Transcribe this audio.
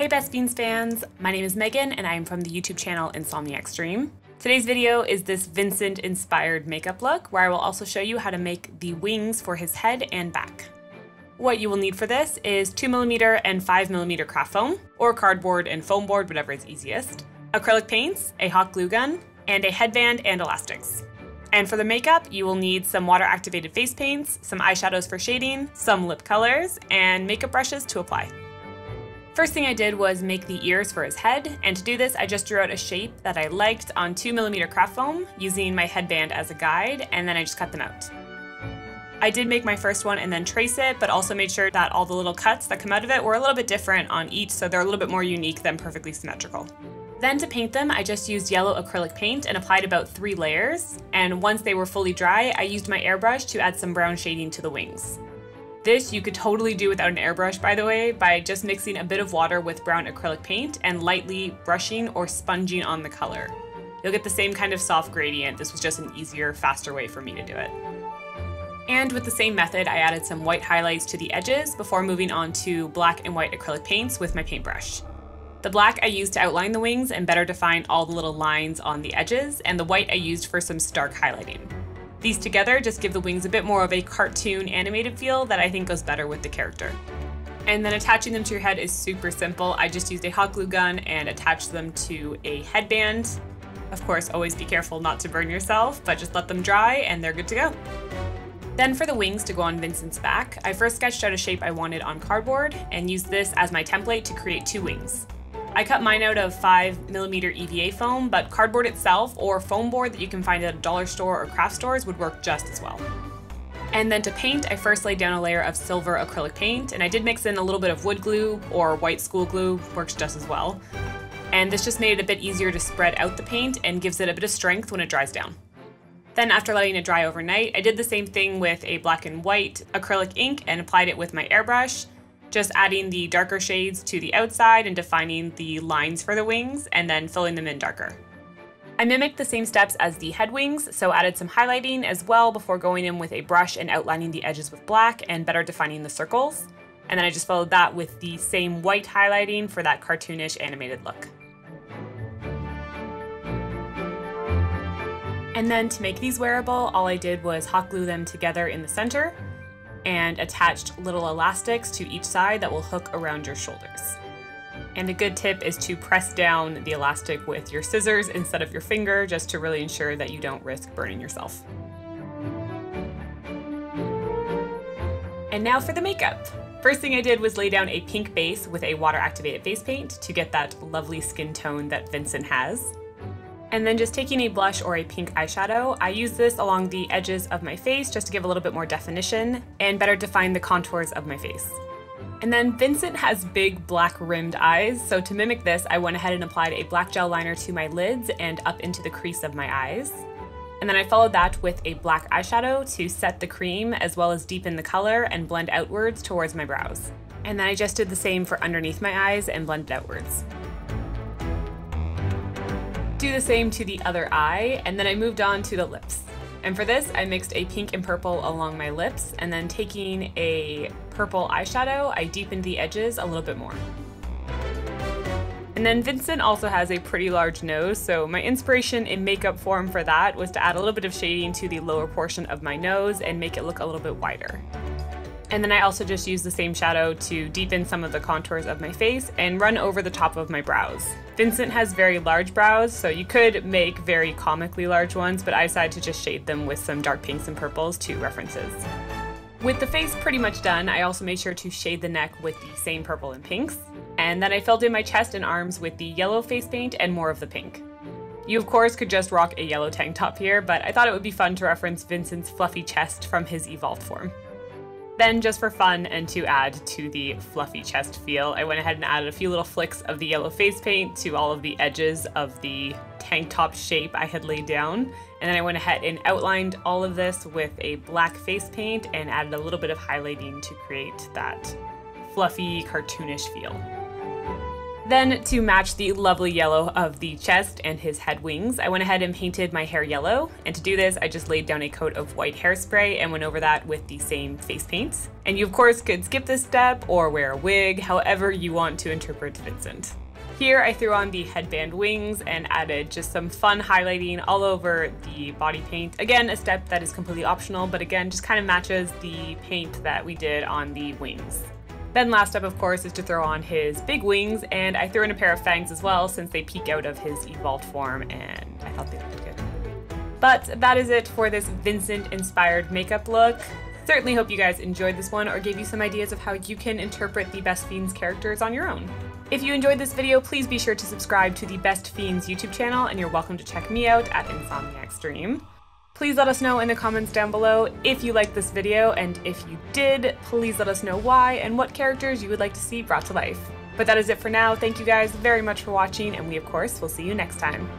Hey Best Fiends fans, my name is Megan and I am from the YouTube channel Insomniac Stream. Today's video is this Vincent inspired makeup look where I will also show you how to make the wings for his head and back. What you will need for this is 2mm and 5mm craft foam, or cardboard and foam board, whatever is easiest, acrylic paints, a hot glue gun, and a headband and elastics. And for the makeup, you will need some water-activated face paints, some eyeshadows for shading, some lip colors, and makeup brushes to apply. First thing I did was make the ears for his head, and to do this I just drew out a shape that I liked on 2mm craft foam using my headband as a guide, and then I just cut them out. I did make my first one and then trace it, but also made sure that all the little cuts that come out of it were a little bit different on each, so they're a little bit more unique than perfectly symmetrical. Then to paint them, I just used yellow acrylic paint and applied about 3 layers, and once they were fully dry, I used my airbrush to add some brown shading to the wings. This you could totally do without an airbrush, by the way, by just mixing a bit of water with brown acrylic paint and lightly brushing or sponging on the color. You'll get the same kind of soft gradient. This was just an easier, faster way for me to do it. And with the same method, I added some white highlights to the edges before moving on to black and white acrylic paints with my paintbrush. The black I used to outline the wings and better define all the little lines on the edges, and the white I used for some stark highlighting. These together just give the wings a bit more of a cartoon animated feel that I think goes better with the character. And then attaching them to your head is super simple. I just used a hot glue gun and attached them to a headband. Of course, always be careful not to burn yourself, but just let them dry and they're good to go. Then for the wings to go on Vincent's back, I first sketched out a shape I wanted on cardboard and used this as my template to create 2 wings. I cut mine out of 5mm EVA foam, but cardboard itself or foam board that you can find at a dollar store or craft stores would work just as well. And then to paint, I first laid down a layer of silver acrylic paint, and I did mix in a little bit of wood glue or white school glue, works just as well. And this just made it a bit easier to spread out the paint and gives it a bit of strength when it dries down. Then after letting it dry overnight, I did the same thing with a black and white acrylic ink and applied it with my airbrush, just adding the darker shades to the outside and defining the lines for the wings and then filling them in darker. I mimicked the same steps as the head wings, so added some highlighting as well before going in with a brush and outlining the edges with black and better defining the circles. And then I just followed that with the same white highlighting for that cartoonish animated look. And then to make these wearable, all I did was hot glue them together in the center and attached little elastics to each side that will hook around your shoulders. And a good tip is to press down the elastic with your scissors instead of your finger, just to really ensure that you don't risk burning yourself. And now for the makeup. First thing I did was lay down a pink base with a water-activated face paint to get that lovely skin tone that Vincent has. And then just taking a blush or a pink eyeshadow, I use this along the edges of my face just to give a little bit more definition and better define the contours of my face. And then Vincent has big black rimmed eyes, so to mimic this, I went ahead and applied a black gel liner to my lids and up into the crease of my eyes. And then I followed that with a black eyeshadow to set the cream as well as deepen the color and blend outwards towards my brows. And then I just did the same for underneath my eyes and blended outwards. Do the same to the other eye, and then I moved on to the lips. And for this, I mixed a pink and purple along my lips, and then taking a purple eyeshadow, I deepened the edges a little bit more. And then Vincent also has a pretty large nose, so my inspiration in makeup form for that was to add a little bit of shading to the lower portion of my nose and make it look a little bit wider. And then I also just used the same shadow to deepen some of the contours of my face and run over the top of my brows. Vincent has very large brows, so you could make very comically large ones, but I decided to just shade them with some dark pinks and purples to references. With the face pretty much done, I also made sure to shade the neck with the same purple and pinks. And then I filled in my chest and arms with the yellow face paint and more of the pink. You of course could just rock a yellow tank top here, but I thought it would be fun to reference Vincent's fluffy chest from his evolved form. Then just for fun and to add to the fluffy chest feel, I went ahead and added a few little flicks of the yellow face paint to all of the edges of the tank top shape I had laid down. And then I went ahead and outlined all of this with a black face paint and added a little bit of highlighting to create that fluffy, cartoonish feel. Then, to match the lovely yellow of the chest and his head wings, I went ahead and painted my hair yellow, and to do this I just laid down a coat of white hairspray and went over that with the same face paints. And you of course could skip this step or wear a wig, however you want to interpret Vincent. Here I threw on the headband wings and added just some fun highlighting all over the body paint. Again, a step that is completely optional, but again just kind of matches the paint that we did on the wings. Then last step, of course, is to throw on his big wings, and I threw in a pair of fangs as well since they peek out of his evolved form, and I thought they looked good. But that is it for this Vincent-inspired makeup look. Certainly hope you guys enjoyed this one or gave you some ideas of how you can interpret the Best Fiends characters on your own. If you enjoyed this video, please be sure to subscribe to the Best Fiends YouTube channel, and you're welcome to check me out at Insomniac Stream. Please let us know in the comments down below if you liked this video, and if you did, please let us know why and what characters you would like to see brought to life. But that is it for now. Thank you guys very much for watching, and we of course will see you next time.